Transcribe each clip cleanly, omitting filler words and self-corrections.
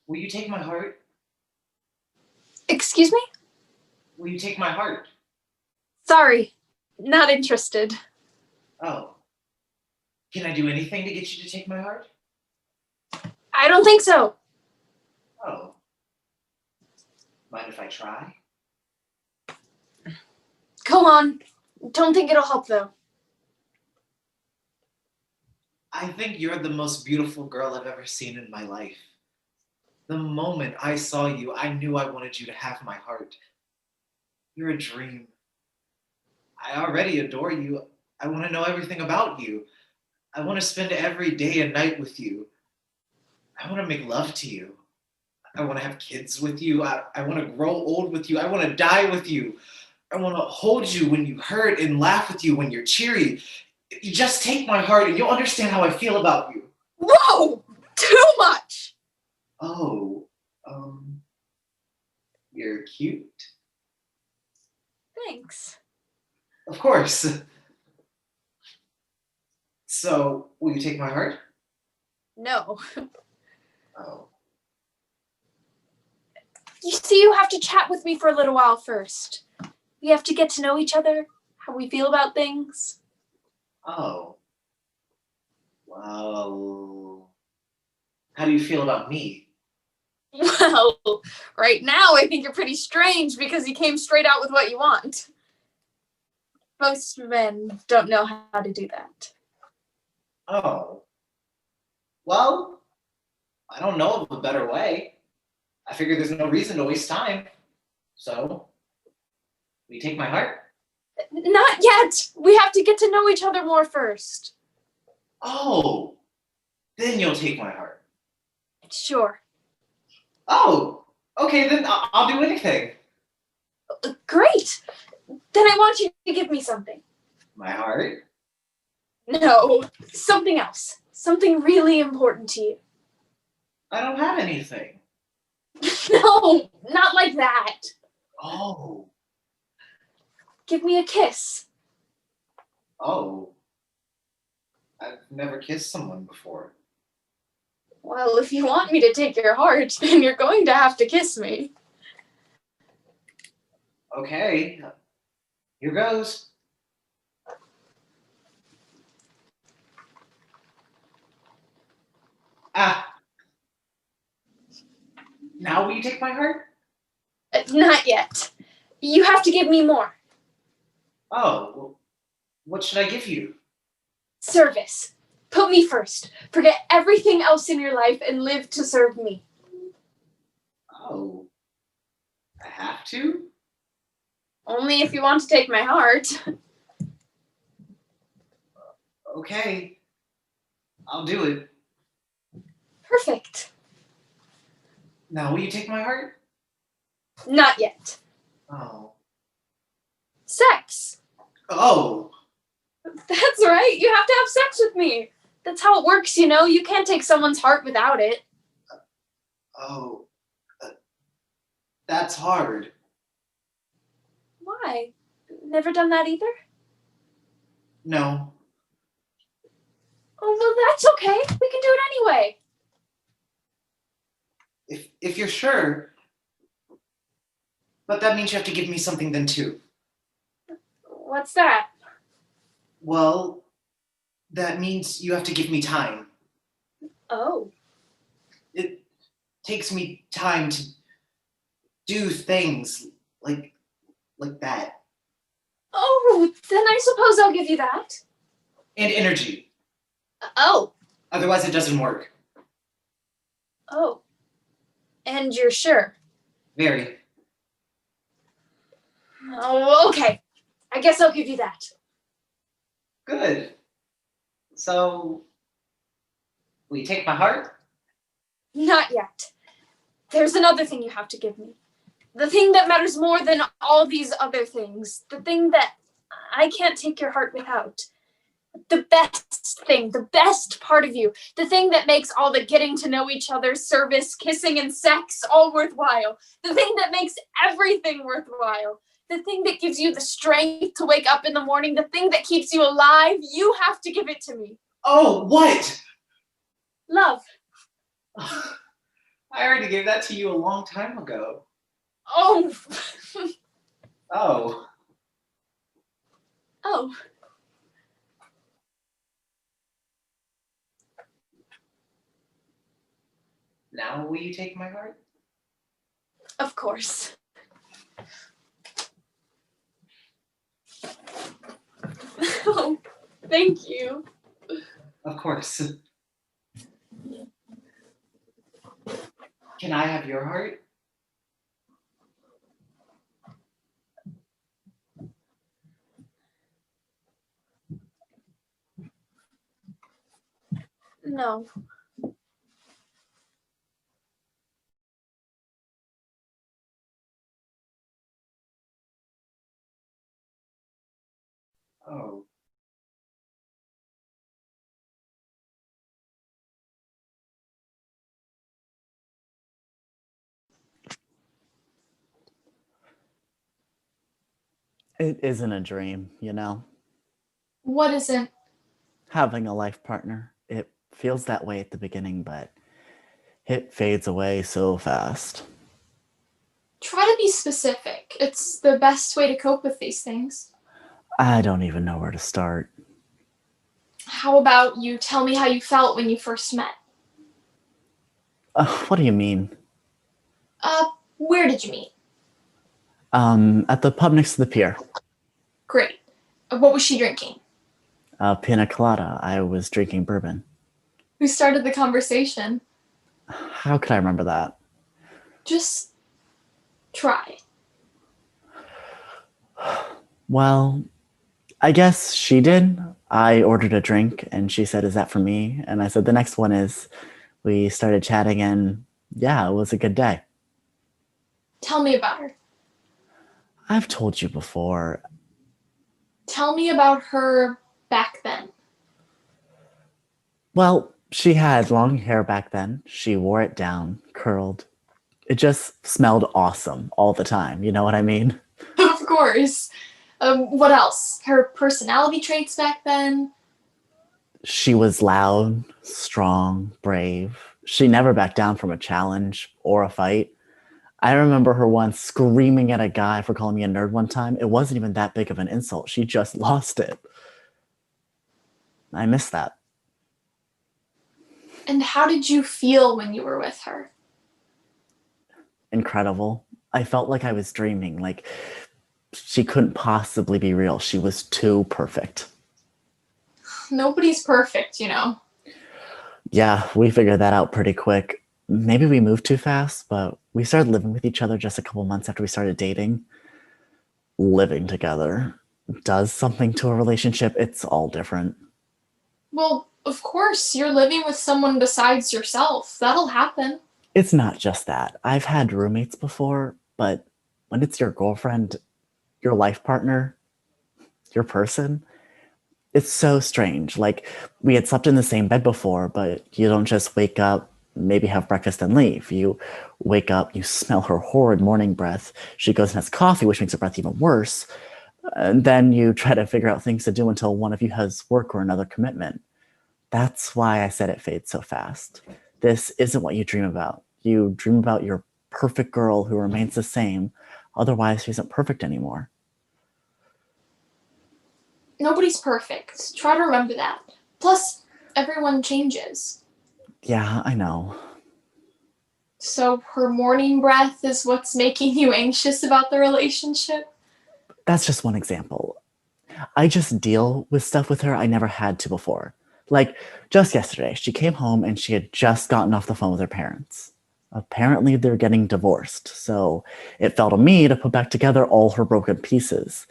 Will you take my heart? Excuse me? Will you take my heart? Sorry, not interested. Oh. Can I do anything to get you to take my heart? I don't think so. Oh. Mind if I try? Go on. Don't think it'll help, though. I think you're the most beautiful girl I've ever seen in my life. The moment I saw you, I knew I wanted you to have my heart. You're a dream. I already adore you. I want to know everything about you. I want to spend every day and night with you. I want to make love to you. I want to have kids with you. I want to grow old with you. I want to die with you. I want to hold you when you hurt and laugh with you when you're cheery. You just take my heart and you'll understand how I feel about you. Whoa! Too much! Oh, you're cute. Thanks. Of course. So, will you take my heart? No. Oh. You see, you have to chat with me for a little while first. We have to get to know each other, how we feel about things. Oh. Well, how do you feel about me? Well, right now I think you're pretty strange because you came straight out with what you want. Most men don't know how to do that. Oh. Well, I don't know of a better way. I figure there's no reason to waste time. So, will you take my heart? Not yet! We have to get to know each other more first. Oh. Then you'll take my heart. Sure. Oh. Okay, then I'll do anything. Great! Then I want you to give me something. My heart? No, something else. Something really important to you. I don't have anything. No, not like that. Oh. Give me a kiss. Oh. I've never kissed someone before. Well, if you want me to take your heart, then you're going to have to kiss me. Okay. Here goes. Ah. Now will you take my heart? Not yet. You have to give me more. Oh. Well, what should I give you? Service. Put me first. Forget everything else in your life and live to serve me. Oh. I have to? Only if you want to take my heart. Okay. I'll do it. Perfect. Now will you take my heart? Not yet. Oh. Sex. Oh. That's right. You have to have sex with me. That's how it works, you know. You can't take someone's heart without it. Oh. That's hard. Why? Never done that either? No. Oh, well, that's okay. We can do it anyway. If you're sure. But that means you have to give me something then too. What's that? Well, that means you have to give me time. Oh. It takes me time to do things like that. Oh, then I suppose I'll give you that. And energy. Oh. Otherwise it doesn't work. Oh. And you're sure? Very. Oh, okay. I guess I'll give you that. Good. So, will you take my heart? Not yet. There's another thing you have to give me. The thing that matters more than all these other things. The thing that I can't take your heart without. The best thing, the best part of you. The thing that makes all the getting to know each other, service, kissing, and sex all worthwhile. The thing that makes everything worthwhile. The thing that gives you the strength to wake up in the morning. The thing that keeps you alive. You have to give it to me. Oh, what? Love. I already gave that to you a long time ago. Oh, Oh, oh, now will you take my heart? of course. Oh, thank you. Of course. Can I have your heart? No. Oh. It isn't a dream, you know? What isn't? Having a life partner. It feels that way at the beginning, but it fades away so fast. Try to be specific. It's the best way to cope with these things. I don't even know where to start. How about you tell me how you felt when you first met? What do you mean? Where did you meet? At the pub next to the pier. Great. What was she drinking? Pina colada. I was drinking bourbon. Who started the conversation? How could I remember that? Just try. Well, I guess she did. I ordered a drink and she said, "Is that for me?" And I said, "The next one is." We started chatting and yeah, it was a good day. Tell me about her. I've told you before. Tell me about her back then. Well, she had long hair back then. She wore it down, curled. It just smelled awesome all the time. You know what I mean? Of course. What else? Her personality traits back then? She was loud, strong, brave. She never backed down from a challenge or a fight. I remember her once screaming at a guy for calling me a nerd one time. It wasn't even that big of an insult. She just lost it. I miss that. And how did you feel when you were with her? Incredible. I felt like I was dreaming, like she couldn't possibly be real. She was too perfect. Nobody's perfect, you know. Yeah, we figured that out pretty quick. Maybe we moved too fast, but we started living with each other just a couple months after we started dating. Living together does something to a relationship. It's all different. Well, of course, you're living with someone besides yourself. That'll happen. It's not just that. I've had roommates before, but when it's your girlfriend, your life partner, your person, it's so strange. Like, we had slept in the same bed before, but you don't just wake up, maybe have breakfast and leave. You wake up, you smell her horrid morning breath. She goes and has coffee, which makes her breath even worse. And then you try to figure out things to do until one of you has work or another commitment. That's why I said it fades so fast. This isn't what you dream about. You dream about your perfect girl who remains the same. Otherwise, she isn't perfect anymore. Nobody's perfect. Try to remember that. Plus, everyone changes. Yeah, I know. So her morning breath is what's making you anxious about the relationship? That's just one example. I just deal with stuff with her I never had to before. Like, just yesterday, she came home and she had just gotten off the phone with her parents. Apparently, they're getting divorced, so it fell to me to put back together all her broken pieces.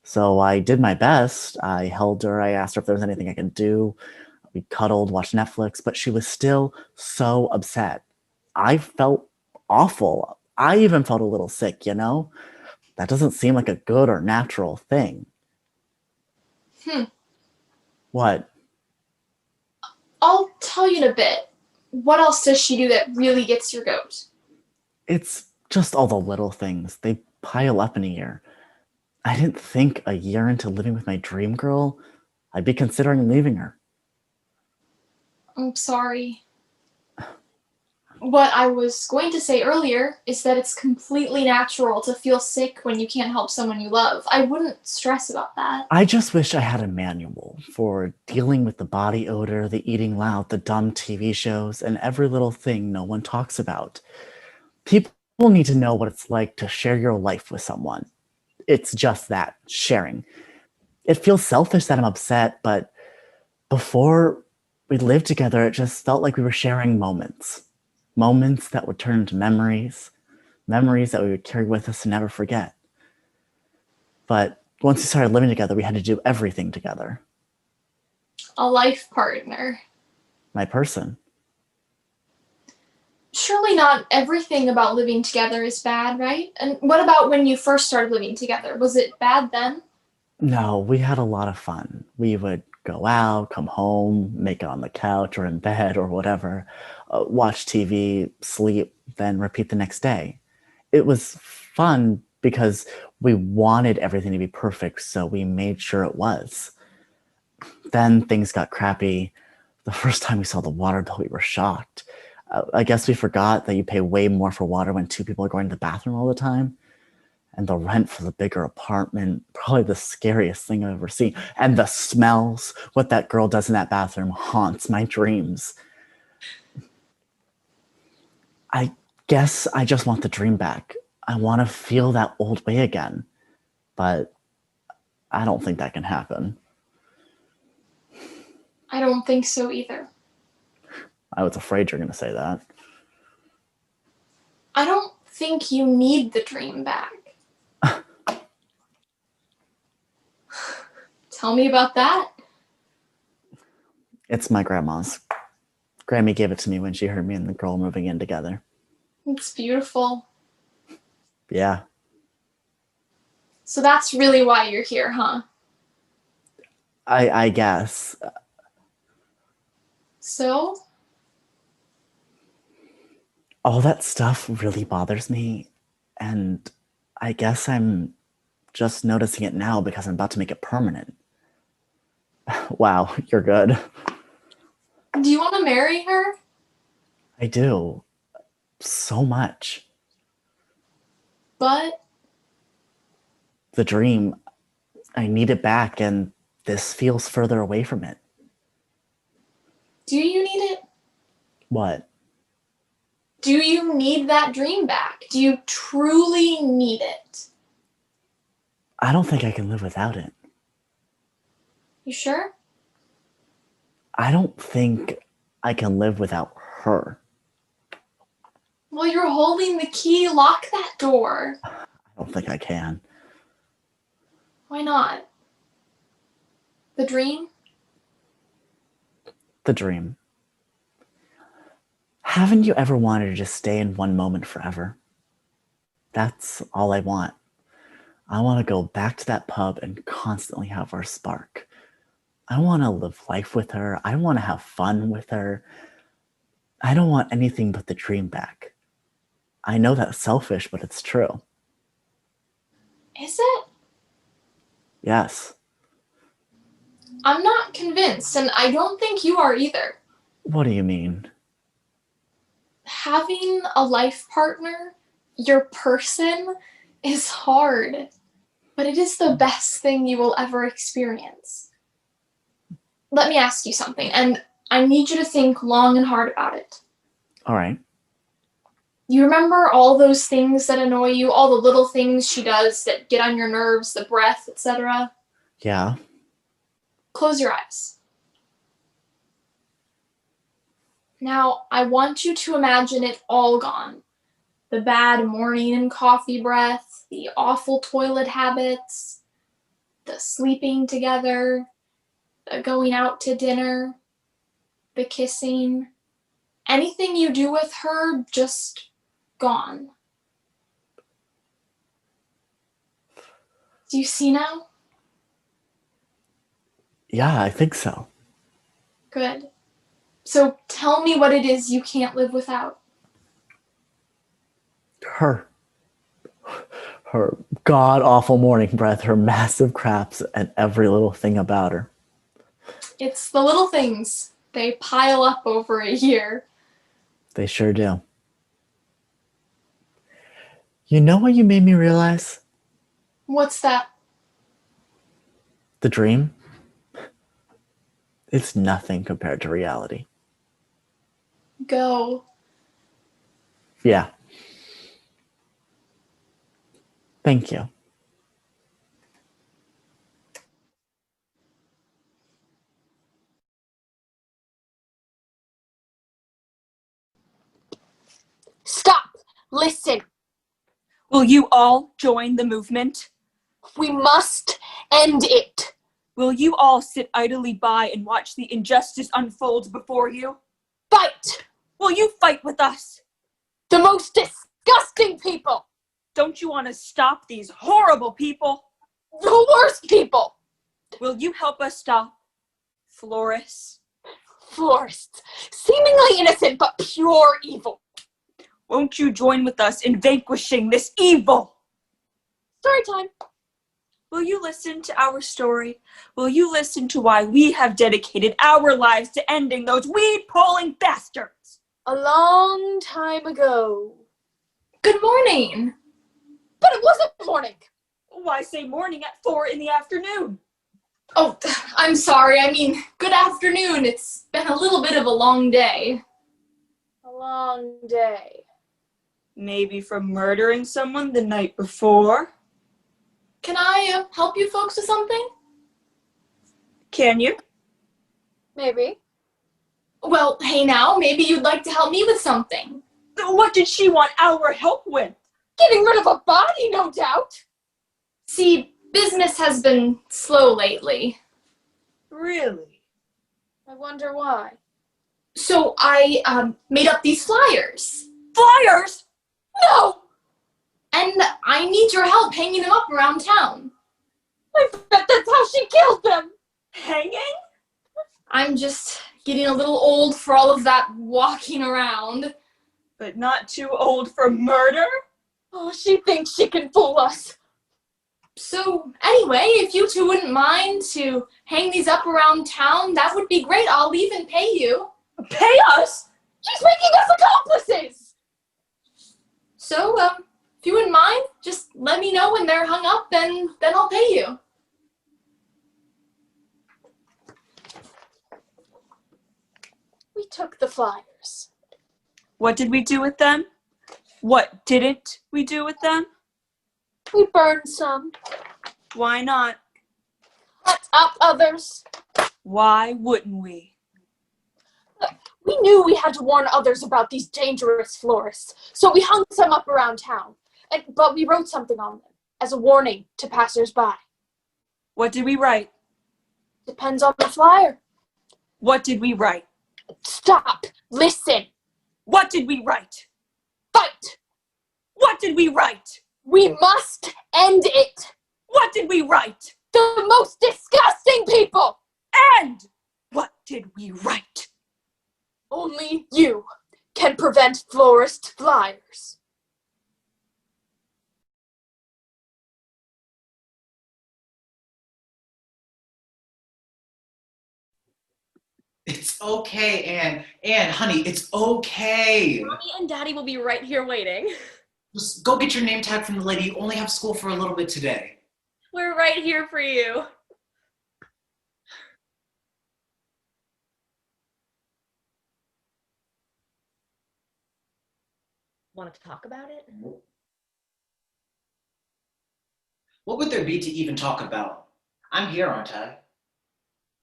So I did my best. I held her, I asked her if there was anything I could do. We cuddled, watched Netflix, but she was still so upset. I felt awful. I even felt a little sick, you know? That doesn't seem like a good or natural thing. Hmm. What? I'll tell you in a bit. What else does she do that really gets your goat? It's just all the little things. They pile up in a year. I didn't think a year into living with my dream girl, I'd be considering leaving her. I'm sorry. What I was going to say earlier is that it's completely natural to feel sick when you can't help someone you love. I wouldn't stress about that. I just wish I had a manual for dealing with the body odor, the eating loud, the dumb TV shows, and every little thing no one talks about. People need to know what it's like to share your life with someone. It's just that, sharing. It feels selfish that I'm upset, but before we lived together, it just felt like we were sharing moments. Moments that would turn into memories, memories that we would carry with us and never forget. But once we started living together, we had to do everything together. A life partner. My person. Surely not everything about living together is bad, right? And what about when you first started living together? Was it bad then? No, we had a lot of fun. We would go out, come home, make it on the couch or in bed or whatever, watch TV, sleep, then repeat the next day. It was fun because we wanted everything to be perfect, so we made sure it was. Then things got crappy. The first time we saw the water bill, we were shocked. I guess we forgot that you pay way more for water when two people are going to the bathroom all the time. And the rent for the bigger apartment, probably the scariest thing I've ever seen. And the smells, what that girl does in that bathroom haunts my dreams. I guess I just want the dream back. I want to feel that old way again. But I don't think that can happen. I don't think so either. I was afraid you're going to say that. I don't think you need the dream back. Tell me about that. It's my grandma's. Grammy gave it to me when she heard me and the girl moving in together. It's beautiful. Yeah. So that's really why you're here, huh? I guess. So? All that stuff really bothers me, and I guess I'm just noticing it now because I'm about to make it permanent. Wow, you're good. Do you want to marry her? I do. So much. But The dream, I need it back, and this feels further away from it. do you need it? What? Do you need that dream back? Do you truly need it? I don't think I can live without it. You sure? I don't think I can live without her. Well, you're holding the key. Lock that door. I don't think I can. Why not? The dream? The dream. Haven't you ever wanted to just stay in one moment forever? That's all I want. I want to go back to that pub and constantly have our spark. I want to live life with her. I want to have fun with her. I don't want anything but the dream back. I know that's selfish, but it's true. Is it? Yes. I'm not convinced, and I don't think you are either. What do you mean? Having a life partner, your person, is hard, but it is the best thing you will ever experience. Let me ask you something, and I need you to think long and hard about it. All right. You remember all those things that annoy you, all the little things she does that get on your nerves, the breath, etc.? Yeah. Close your eyes. Now, I want you to imagine it all gone. The bad morning and coffee breath, the awful toilet habits, the sleeping together, the going out to dinner, the kissing. Anything you do with her, just gone. Do you see now? Yeah, I think so. Good. So tell me what it is you can't live without. Her god awful morning breath, her massive craps, and every little thing about her. It's the little things. They pile up over a year. They sure do. You know what you made me realize? What's that? The dream? It's nothing compared to reality. Go. Yeah. Thank you. Stop! Listen! Will you all join the movement? We must end it! Will you all sit idly by and watch the injustice unfold before you? Fight! Will you fight with us? The most disgusting people! Don't you want to stop these horrible people? The worst people! Will you help us stop Floris? Florists, seemingly innocent but pure evil. Won't you join with us in vanquishing this evil? Story time. Will you listen to our story? Will you listen to why we have dedicated our lives to ending those weed-pulling bastards? A long time ago. Good morning. But it wasn't morning. Why say morning at 4 in the afternoon? Oh, I'm sorry. I mean, good afternoon. It's been a little bit of a long day. A long day. Maybe from murdering someone the night before? Can I help you folks with something? Can you? Maybe. Well, hey now, maybe you'd like to help me with something. What did she want our help with? Getting rid of a body, no doubt. See, business has been slow lately. Really? I wonder why. So I made up these flyers. Flyers? No! And I need your help hanging them up around town. I bet that's how she killed them. Hanging? I'm just getting a little old for all of that walking around. But not too old for murder? Oh, she thinks she can fool us. So anyway, if you two wouldn't mind to hang these up around town, that would be great. I'll even pay you. Pay us? She's making us accomplices. So, if you wouldn't mind, just let me know when they're hung up, and then I'll pay you. We took the flyers. What did we do with them? What didn't we do with them? We burned some. Why not? Cut up others. Why wouldn't we? We knew we had to warn others about these dangerous florists, so we hung some up around town. But we wrote something on them as a warning to passers-by. What did we write? Depends on the flyer. What did we write? Stop. Listen. What did we write? Fight. What did we write? We must end it. What did we write? The most disgusting people. And what did we write? Only you can prevent florist flyers. It's okay, Anne. Anne, honey, it's okay. Mommy and Daddy will be right here waiting. Just go get your name tag from the lady. You only have school for a little bit today. We're right here for you. Want to talk about it? What would there be to even talk about? I'm here, aren't I?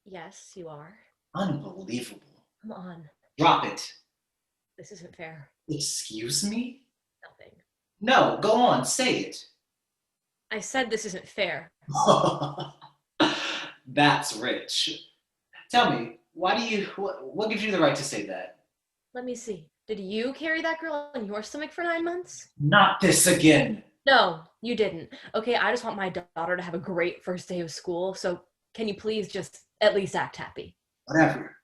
Yes, you are. Unbelievable. Come on. Drop it. This isn't fair. Excuse me? Nothing. No, go on, say it. I said this isn't fair. That's rich. Tell me, what gives you the right to say that? Let me see. Did you carry that girl in your stomach for 9 months? Not this again. No, you didn't. Okay, I just want my daughter to have a great first day of school, so can you please just at least act happy? Whatever.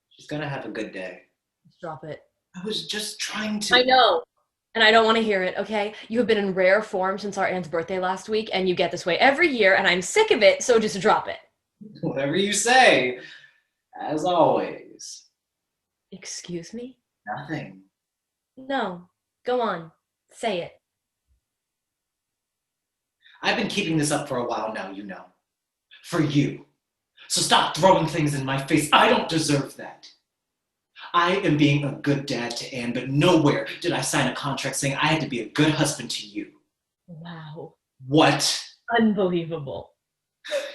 She's gonna have a good day. Just drop it. I was just trying to. I know. And I don't want to hear it, okay? You have been in rare form since our aunt's birthday last week, and you get this way every year, and I'm sick of it, so just drop it. Whatever you say. As always. Excuse me? Nothing. No. Go on. Say it. I've been keeping this up for a while now, you know. For you. So stop throwing things in my face. I don't deserve that. I am being a good dad to Anne, but nowhere did I sign a contract saying I had to be a good husband to you. Wow. What? Unbelievable.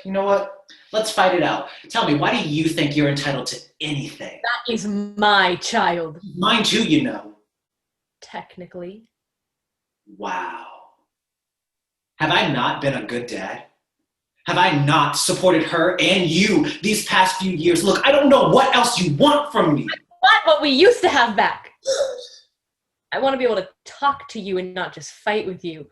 You know what? Let's fight it out. Tell me, why do you think you're entitled to anything? That is my child. Mine too, you know. Technically. Wow. Have I not been a good dad? Have I not supported her and you these past few years? Look, I don't know what else you want from me. Not what we used to have back. I want to be able to talk to you and not just fight with you.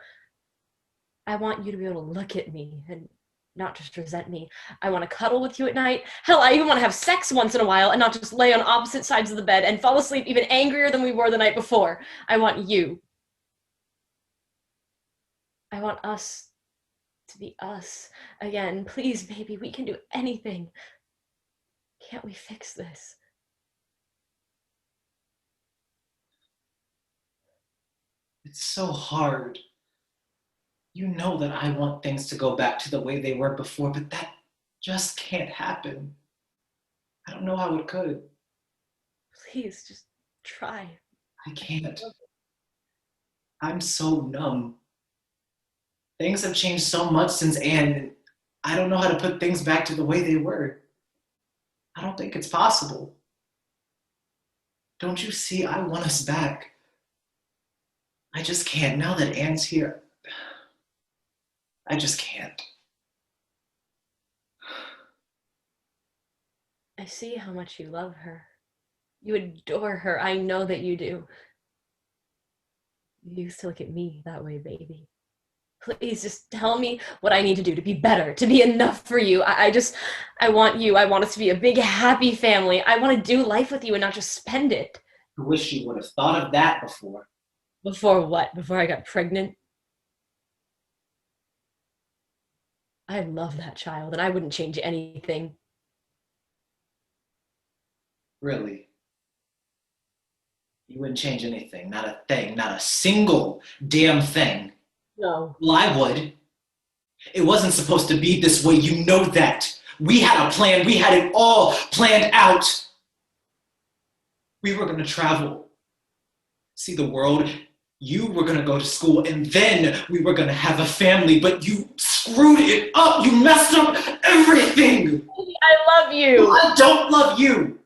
I want you to be able to look at me and not just resent me. I want to cuddle with you at night. Hell, I even want to have sex once in a while and not just lay on opposite sides of the bed and fall asleep even angrier than we were the night before. I want you. I want us to be us again. Please, baby, we can do anything. Can't we fix this? It's so hard. You know that I want things to go back to the way they were before, but that just can't happen. I don't know how it could. Please, just try. I can't. I'm so numb. Things have changed so much since Anne, and I don't know how to put things back to the way they were. I don't think it's possible. Don't you see, I want us back. I just can't. Now that Anne's here, I just can't. I see how much you love her. You adore her. I know that you do. You used to look at me that way, baby. Please just tell me what I need to do to be better, to be enough for you. I want you. I want us to be a big, happy family. I want to do life with you and not just spend it. I wish you would have thought of that before. Before what? Before I got pregnant? I love that child and I wouldn't change anything. Really. You wouldn't change anything, not a thing, not a single damn thing. No. Well, I would. It wasn't supposed to be this way, you know that. We had a plan, we had it all planned out. We were gonna travel, see the world. You were gonna go to school, and then we were gonna have a family, but you screwed it up. You messed up everything. I love you. I don't love you.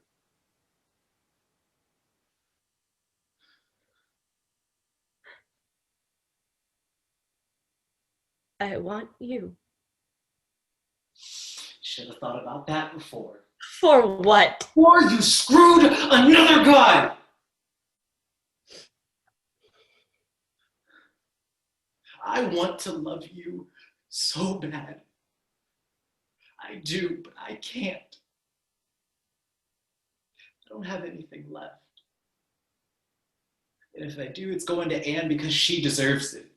I want you. Should have thought about that before. For what? Or you screwed another guy. I want to love you so bad. I do, but I can't. I don't have anything left. And if I do, it's going to Anne because she deserves it.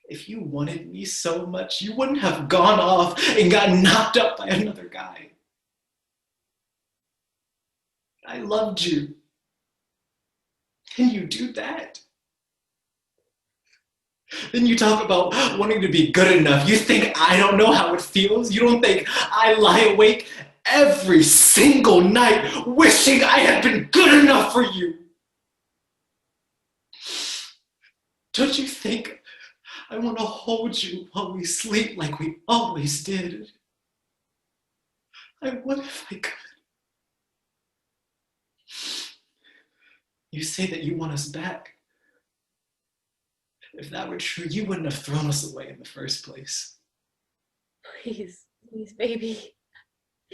If you wanted me so much, you wouldn't have gone off and got knocked up by another guy. I loved you. Can you do that? Then you talk about wanting to be good enough. You think I don't know how it feels? You don't think I lie awake every single night wishing I had been good enough for you? Don't you think I want to hold you while we sleep like we always did? I would if I could. You say that you want us back. If that were true, you wouldn't have thrown us away in the first place. Please, please, baby.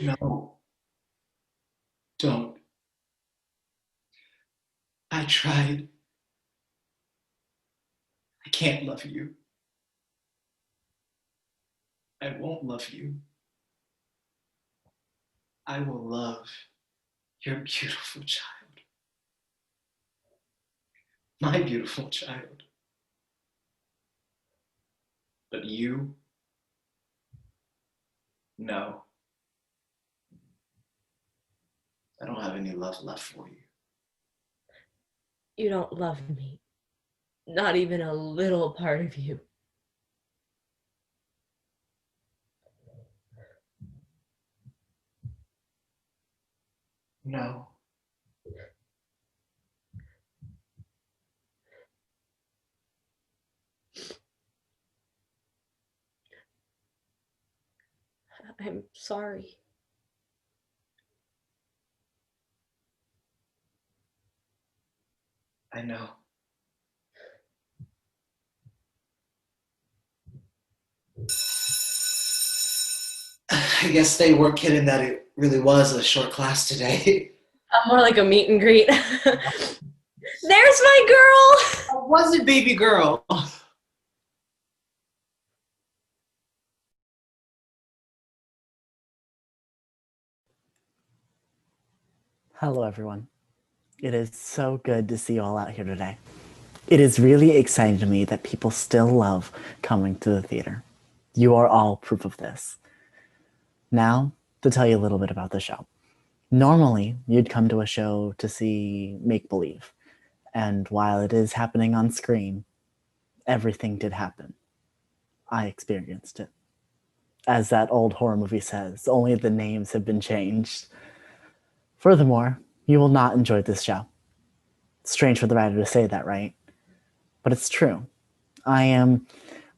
No. Don't. I tried. I can't love you. I won't love you. I will love your beautiful child. My beautiful child. But you, no. I don't have any love left for you. You don't love me. Not even a little part of you. No. I'm sorry. I know. I guess they weren't kidding that it really was a short class today. More like a meet and greet. There's my girl! I wasn't baby girl. Hello, everyone. It is so good to see you all out here today. It is really exciting to me that people still love coming to the theater. You are all proof of this. Now, to tell you a little bit about the show. Normally, you'd come to a show to see make believe, and while it is happening on screen, everything did happen. I experienced it. As that old horror movie says, only the names have been changed. Furthermore, you will not enjoy this show. Strange for the writer to say that, right? But it's true. I am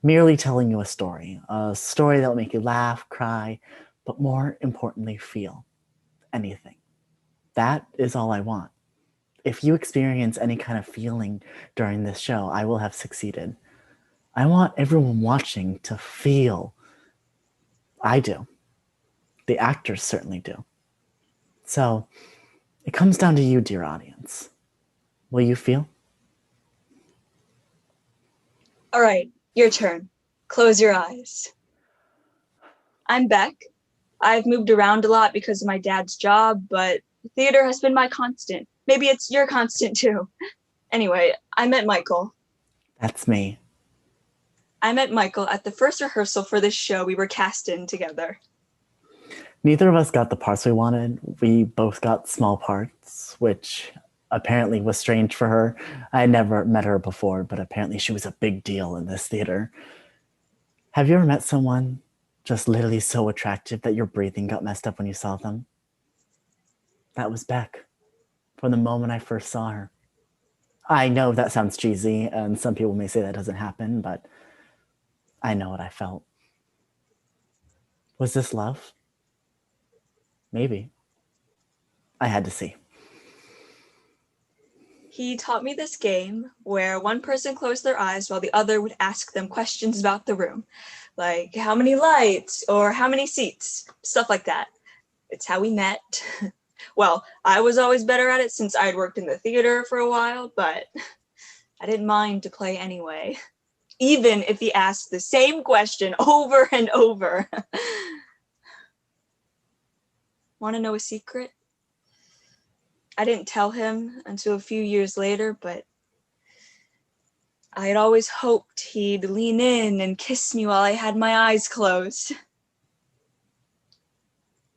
merely telling you a story that will make you laugh, cry, but more importantly, feel anything. That is all I want. If you experience any kind of feeling during this show, I will have succeeded. I want everyone watching to feel. I do. The actors certainly do. So, it comes down to you, dear audience. Will you feel? All right, your turn. Close your eyes. I'm Beck. I've moved around a lot because of my dad's job, but theater has been my constant. Maybe it's your constant too. Anyway, I met Michael. That's me. I met Michael at the first rehearsal for this show we were cast in together. Neither of us got the parts we wanted. We both got small parts, which apparently was strange for her. I had never met her before, but apparently she was a big deal in this theater. Have you ever met someone just literally so attractive that your breathing got messed up when you saw them? That was Beck, from the moment I first saw her. I know that sounds cheesy, and some people may say that doesn't happen, but I know what I felt. Was this love? Maybe. I had to see. He taught me this game where one person closed their eyes while the other would ask them questions about the room, like how many lights or how many seats, stuff like that. It's how we met. Well, I was always better at it since I'd worked in the theater for a while, but I didn't mind to play anyway, even if he asked the same question over and over. Want to know a secret? I didn't tell him until a few years later, but I had always hoped he'd lean in and kiss me while I had my eyes closed.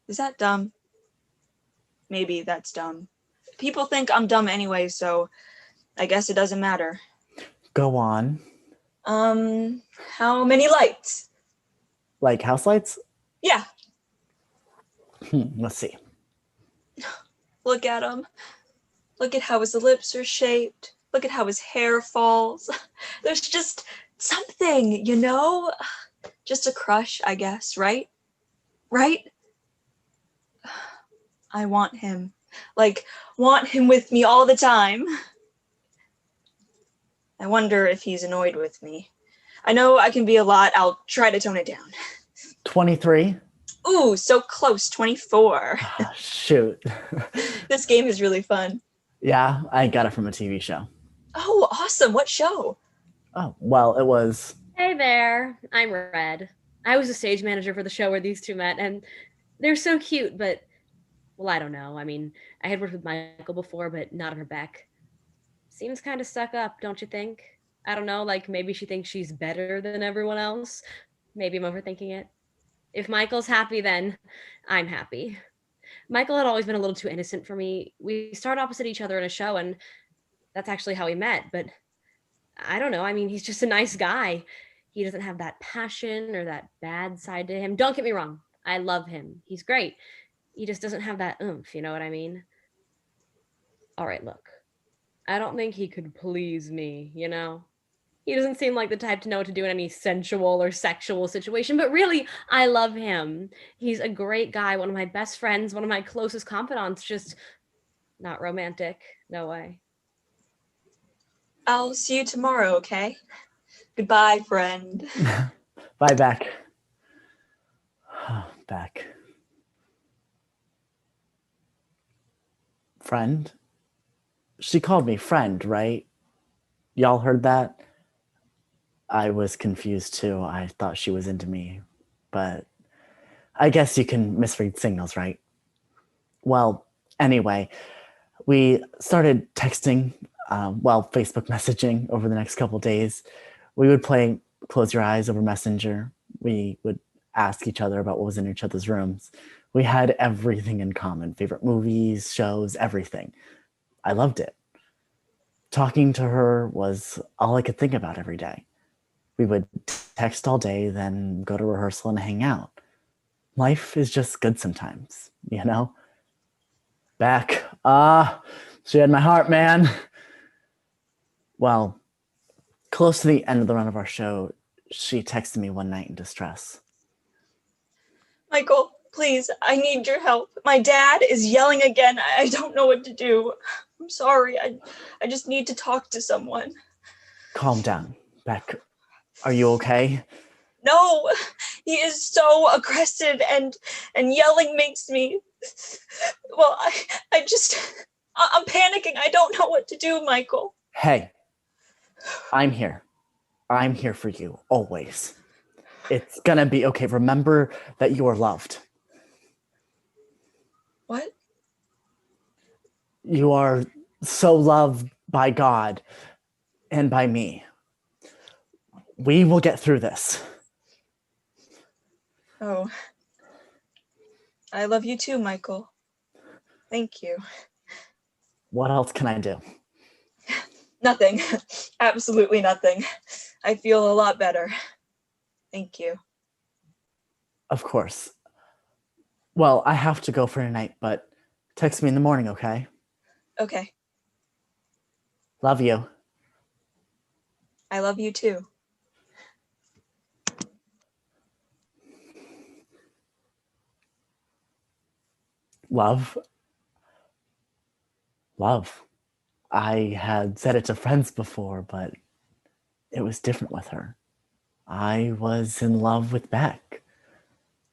Is that dumb? Maybe that's dumb. People think I'm dumb anyway, so I guess it doesn't matter. Go on. How many lights? Like house lights? Yeah, Let's see. look at him. Look at how his lips are shaped. Look at how his hair falls. There's just something, you know? Just a crush, I guess, right? Right? I want him. Like, want him with me all the time. I wonder if he's annoyed with me. I know I can be a lot. I'll try to tone it down. 23? Ooh, so close, 24. Shoot. This game is really fun. Yeah, I got it from a TV show. Oh, awesome. What show? Oh, well, it was. Hey there, I'm Red. I was the stage manager for the show where these two met, and they're so cute, but, well, I don't know. I mean, I had worked with Michael before, but not Rebecca. Seems kind of stuck up, don't you think? I don't know, like maybe she thinks she's better than everyone else. Maybe I'm overthinking it. If Michael's happy, then I'm happy. Michael had always been a little too innocent for me. We starred opposite each other in a show, and that's actually how we met. But I don't know. I mean, he's just a nice guy. He doesn't have that passion or that bad side to him. Don't get me wrong. I love him. He's great. He just doesn't have that oomph, you know what I mean? All right, look. I don't think he could please me, you know? He doesn't seem like the type to know what to do in any sensual or sexual situation, but really, I love him. He's a great guy, one of my best friends, one of my closest confidants, just not romantic. No way. I'll see you tomorrow, okay? Goodbye, friend. Bye, Beck. Beck. Friend? She called me friend, right? Y'all heard that? I was confused too. I thought she was into me, but I guess you can misread signals, right? Well, anyway, we started texting, Facebook messaging over the next couple days. We would play Close Your Eyes over Messenger. We would ask each other about what was in each other's rooms. We had everything in common, favorite movies, shows, everything. I loved it. Talking to her was all I could think about every day. We would text all day, then go to rehearsal and hang out. Life is just good sometimes, you know? Beck, she had my heart, man. Well, close to the end of the run of our show, she texted me one night in distress. Michael, please, I need your help. My dad is yelling again. I don't know what to do. I'm sorry. I just need to talk to someone. Calm down, Beck. Are you okay? No, he is so aggressive and yelling makes me, well, I'm panicking. I don't know what to do, Michael. Hey, I'm here. I'm here for you, always. It's gonna be okay. Remember that you are loved. What? You are so loved by God and by me. We will get through this. Oh, I love you too, Michael. Thank you. What else can I do? Nothing. Absolutely nothing. I feel a lot better. Thank you. Of course. Well, I have to go for tonight, but text me in the morning, okay? Okay. Love you. I love you too. Love. I had said it to friends before, but it was different with her. I was in love with Beck.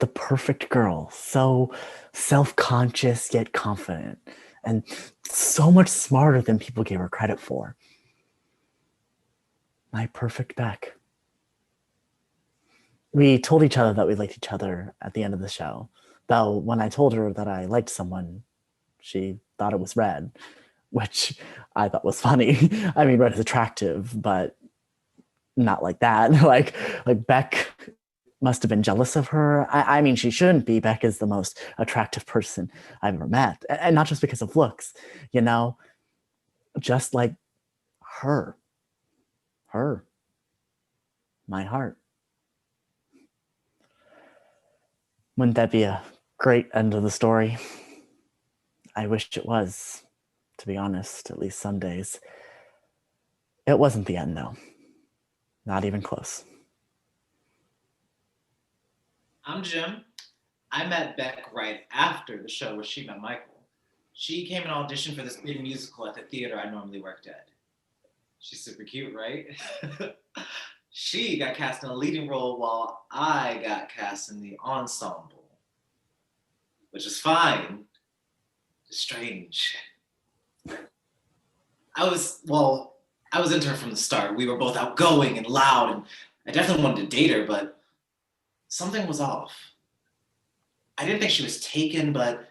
The perfect girl, so self-conscious yet confident, and so much smarter than people gave her credit for. My perfect Beck. We told each other that we liked each other at the end of the show, though when I told her that I liked someone, she thought it was Red, which I thought was funny. I mean, Red is attractive, but not like that. like Beck must have been jealous of her. I mean, she shouldn't be. Beck is the most attractive person I've ever met. And not just because of looks, you know, just like her. My heart. Wouldn't that be a great end of the story? I wished it was, to be honest, at least some days. It wasn't the end, though. Not even close. I'm Jim. I met Beck right after the show where she met Michael. She came and auditioned for this big musical at the theater I normally worked at. She's super cute, right? She got cast in a leading role while I got cast in the ensemble, which is fine. It's strange. I was into her from the start. We were both outgoing and loud, and I definitely wanted to date her, but something was off. I didn't think she was taken, but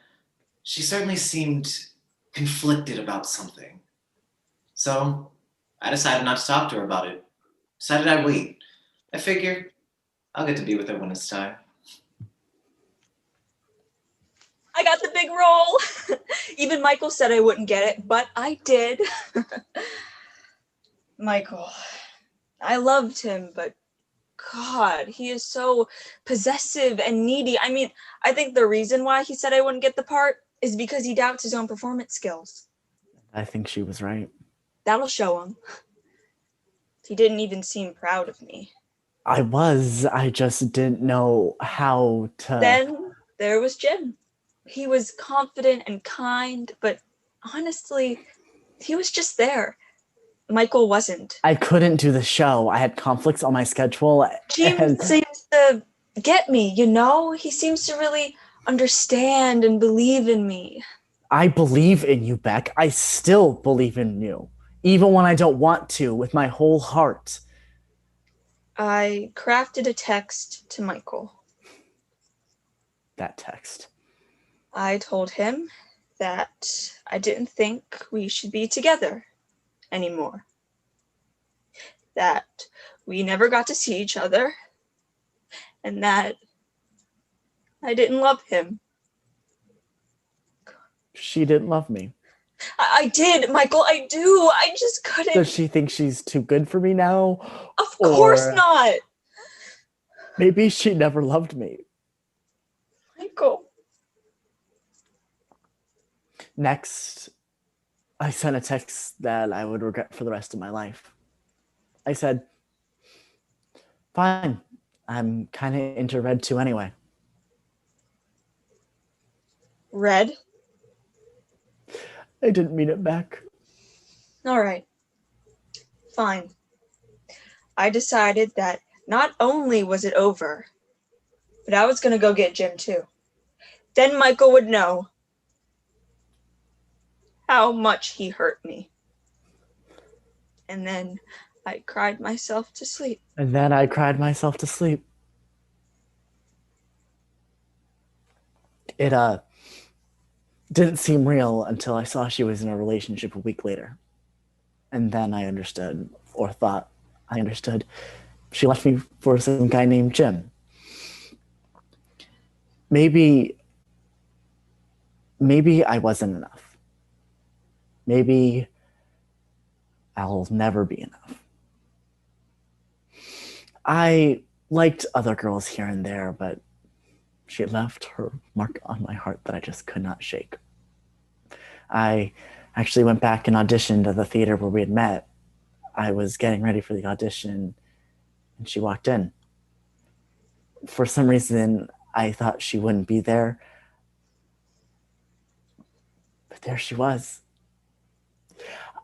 she certainly seemed conflicted about something. So I decided not to talk to her about it. Decided I'd wait. I figure I'll get to be with her when it's time. I I got the big role. Even Michael said I wouldn't get it, but I did. Michael, I loved him, but God, he is so possessive and needy. I mean, I think the reason why he said I wouldn't get the part is because he doubts his own performance skills. I think she was right. That'll show him. He didn't even seem proud of me. I just didn't know how to. Then there was Jim. He was confident and kind, but honestly, he was just there. Michael wasn't. I couldn't do the show. I had conflicts on my schedule. Jim and seems to get me, you know? He seems to really understand and believe in me. I believe in you, Beck. I still believe in you, even when I don't want to, with my whole heart. I crafted a text to Michael. That text. I told him that I didn't think we should be together anymore. That we never got to see each other. And that I didn't love him. She didn't love me. I did, Michael, I do. I just couldn't. Does she think she's too good for me now? Of course Or not. maybe she never loved me. Michael. Next, I sent a text that I would regret for the rest of my life. I said, fine, I'm kind of into Red too anyway. Red? I didn't mean it back. All right. Fine. I decided that not only was it over, but I was going to go get Jim too. Then Michael would know how much he hurt me. And then I cried myself to sleep. And then I cried myself to sleep. It didn't seem real until I saw she was in a relationship a week later. And then I understood, or thought I understood. She left me for some guy named Jim. Maybe I wasn't enough. Maybe I'll never be enough. I liked other girls here and there, but she left her mark on my heart that I just could not shake. I actually went back and auditioned at the theater where we had met. I was getting ready for the audition, and she walked in. For some reason, I thought she wouldn't be there, but there she was.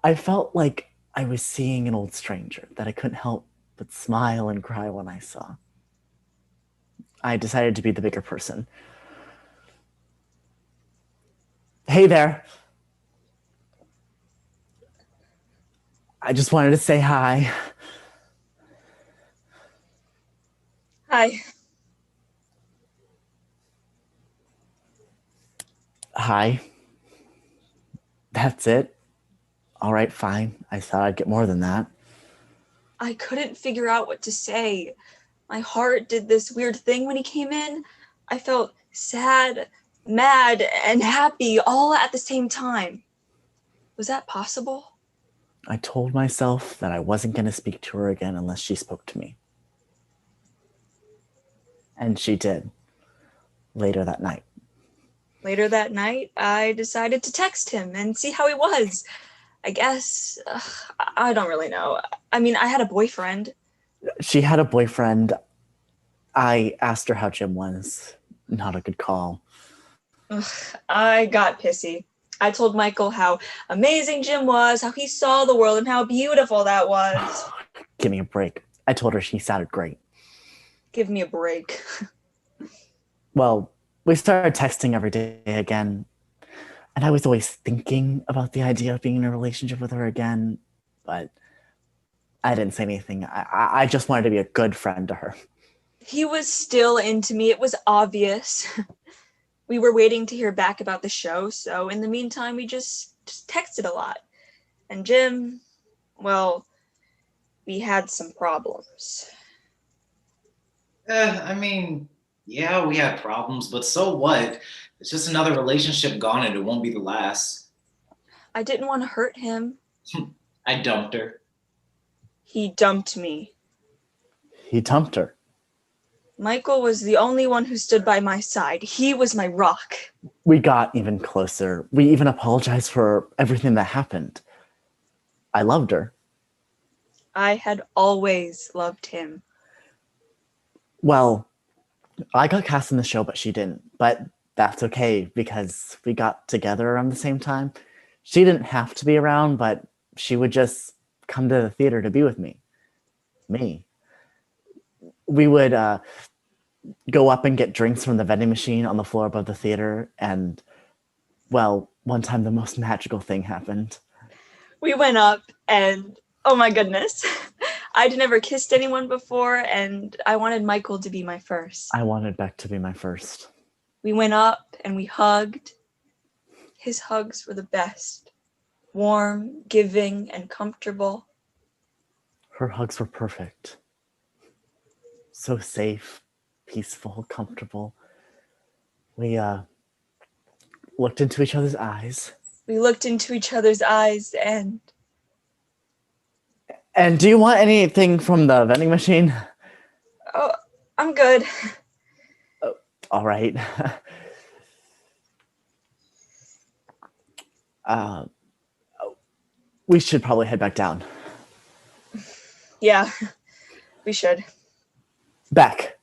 I felt like I was seeing an old stranger that I couldn't help but smile and cry when I saw. I decided to be the bigger person. Hey there. I just wanted to say hi. Hi. Hi. That's it? All right, fine. I thought I'd get more than that. I couldn't figure out what to say. My heart did this weird thing when he came in. I felt sad, mad, and happy all at the same time. Was that possible? I told myself that I wasn't going to speak to her again unless she spoke to me. And she did. Later that night. Later that night, I decided to text him and see how he was. I guess, I don't really know. I mean, I had a boyfriend. She had a boyfriend. I asked her how Jim was. Not a good call. Ugh, I got pissy. I told Michael how amazing Jim was, how he saw the world, and how beautiful that was. Give me a break. I told her she sounded great. Give me a break. Well, we started texting every day again. And I was always thinking about the idea of being in a relationship with her again. But I didn't say anything. I just wanted to be a good friend to her. He was still into me. It was obvious. We were waiting to hear back about the show, so in the meantime, we just texted a lot. And Jim, well, we had some problems. I mean, Yeah, we had problems, but so what? It's just another relationship gone and it won't be the last. I didn't want to hurt him. I dumped her. He dumped me. He dumped her. Michael was the only one who stood by my side. He was my rock. We got even closer. We even apologized for everything that happened. I loved her. I had always loved him. Well, I got cast in the show, but she didn't. But that's okay because we got together around the same time. She didn't have to be around, but she would just come to the theater to be with me. Me. We would go up and get drinks from the vending machine on the floor above the theater. And, well, one time the most magical thing happened. We went up and, oh my goodness, I'd never kissed anyone before and I wanted Michael to be my first. I wanted Beck to be my first. We went up and we hugged. His hugs were the best. Warm, giving, and comfortable. Her hugs were perfect. So safe, peaceful, comfortable. We looked into each other's eyes. We looked into each other's eyes and And do you want anything from the vending machine? oh, I'm good. All right. We should probably head back down. Yeah, we should. Beck.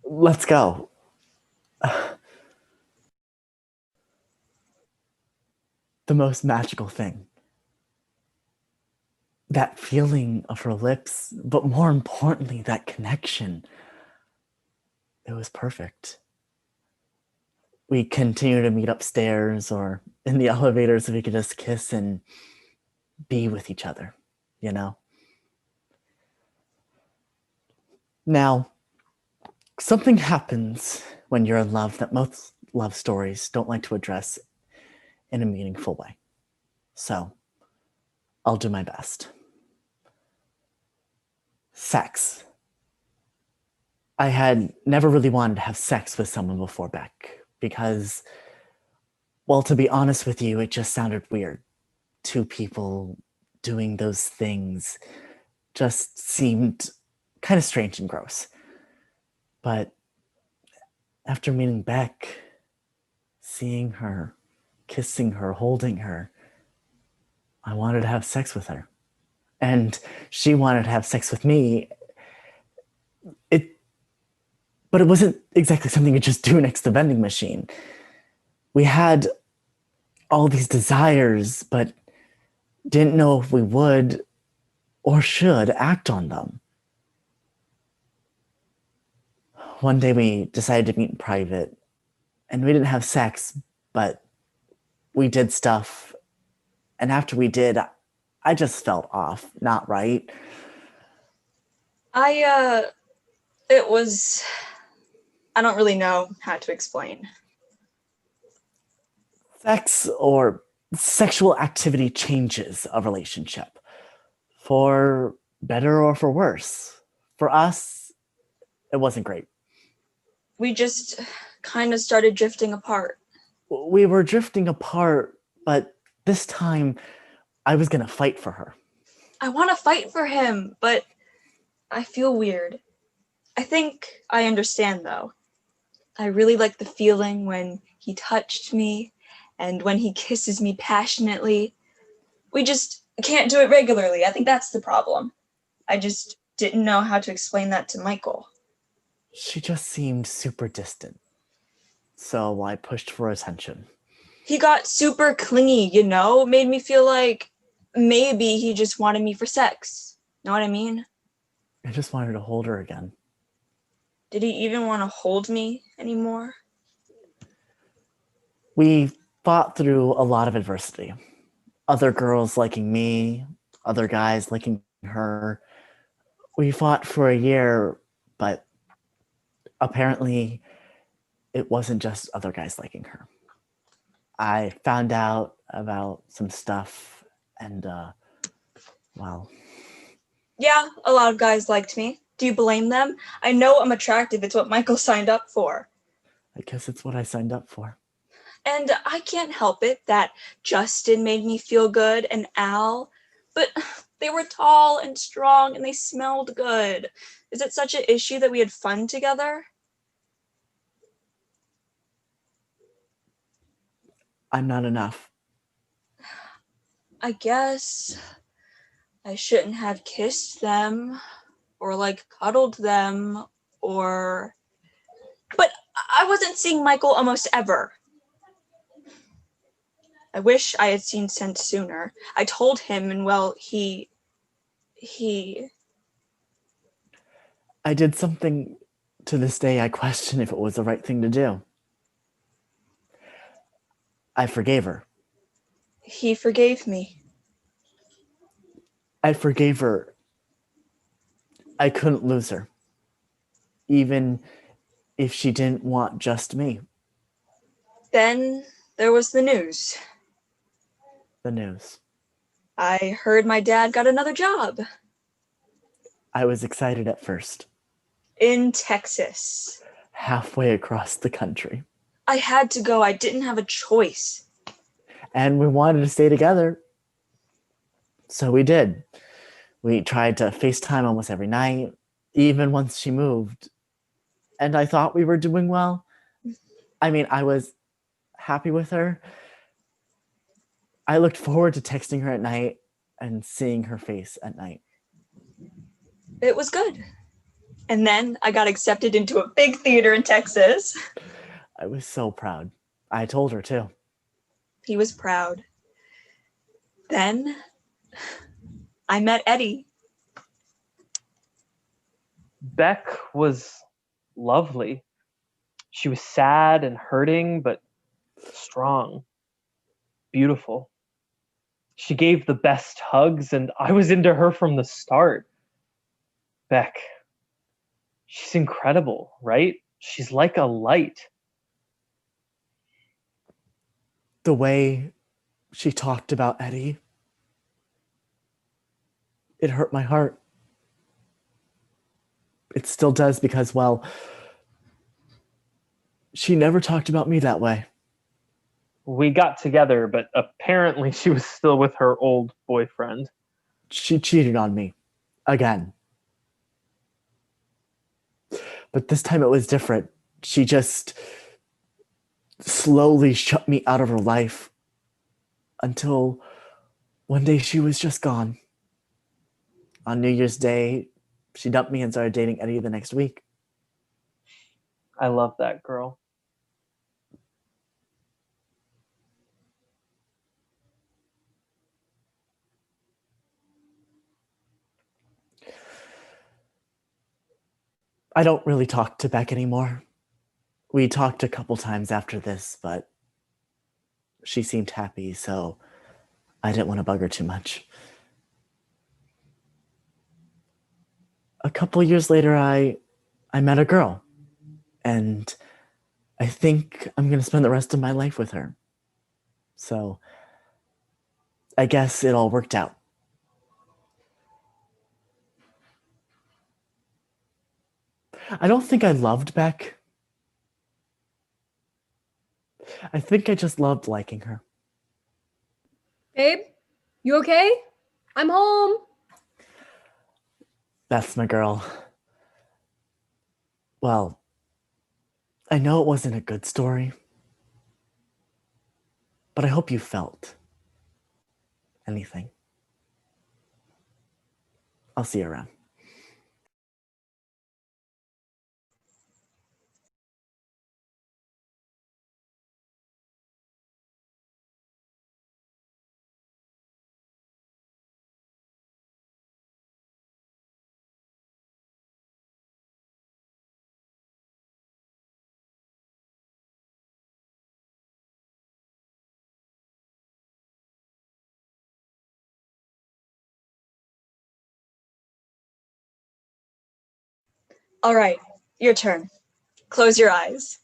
Let's go. The most magical thing. That feeling of her lips, but more importantly, that connection. It was perfect. We continue to meet upstairs or in the elevator so we could just kiss and be with each other, you know? Now, something happens when you're in love that most love stories don't like to address in a meaningful way. So, I'll do my best. Sex. I had never really wanted to have sex with someone before Beck because, well, to be honest with you, it just sounded weird. Two people doing those things just seemed kind of strange and gross. But after meeting Beck, seeing her, kissing her, holding her, I wanted to have sex with her. And she wanted to have sex with me. But it wasn't exactly something you just do next to the vending machine. We had all these desires, but didn't know if we would or should act on them. One day we decided to meet in private, and we didn't have sex, but we did stuff. And after we did, I just felt off, not right. I don't really know how to explain. Sex or sexual activity changes a relationship for better or for worse. For us, it wasn't great. We just kind of started drifting apart. We were drifting apart, but this time I was going to fight for her. I want to fight for him, but I feel weird. I think I understand though. I really like the feeling when he touched me and when he kisses me passionately. We just can't do it regularly. I think that's the problem. I just didn't know how to explain that to Michael. She just seemed super distant. So I pushed for attention. He got super clingy, you know? Made me feel like maybe he just wanted me for sex. Know what I mean? I just wanted to hold her again. Did he even want to hold me anymore? We fought through a lot of adversity. Other girls liking me, other guys liking her. We fought for a year, but apparently it wasn't just other guys liking her. I found out about some stuff and, well, Yeah, a lot of guys liked me. Do you blame them? I know I'm attractive. It's what Michael signed up for. I guess it's what I signed up for. And I can't help it that Justin made me feel good and Al, but they were tall and strong and they smelled good. Is it such an issue that we had fun together? I'm not enough. I guess I shouldn't have kissed them or like cuddled them or. But I wasn't seeing Michael almost ever. I wish I had seen sense sooner. I told him, and well, he. I did something to this day I question if it was the right thing to do. I forgave her. He forgave me. I forgave her. I couldn't lose her. Even if she didn't want just me. Then there was the news. The news. I heard my dad got another job I was excited at first. in Texas. Halfway across the country. I had to go. I didn't have a choice. And we wanted to stay together. So we did. We tried to FaceTime almost every night, even once she moved. And I thought we were doing well. I mean, I was happy with her. I looked forward to texting her at night and seeing her face at night. It was good. And then I got accepted into a big theater in Texas. I was so proud. I told her too. He was proud. Then I met Eddie. Beck was lovely. She was sad and hurting, but strong, beautiful. She gave the best hugs, and I was into her from the start. Beck, she's incredible, right? She's like a light. The way she talked about Eddie, it hurt my heart. It still does because, well, she never talked about me that way. We got together, but apparently she was still with her old boyfriend. She cheated on me again. But this time it was different. She just slowly shut me out of her life until one day she was just gone. On New Year's Day, she dumped me and started dating Eddie the next week. I love that girl. I don't really talk to Beck anymore. We talked a couple times after this, but she seemed happy, so I didn't want to bug her too much. A couple years later, I met a girl, and I think I'm going to spend the rest of my life with her. So I guess it all worked out. I don't think I loved Beck. I think I just loved liking her. Babe, you okay? I'm home. That's my girl. Well, I know it wasn't a good story, but I hope you felt anything. I'll see you around. All right, your turn. Close your eyes.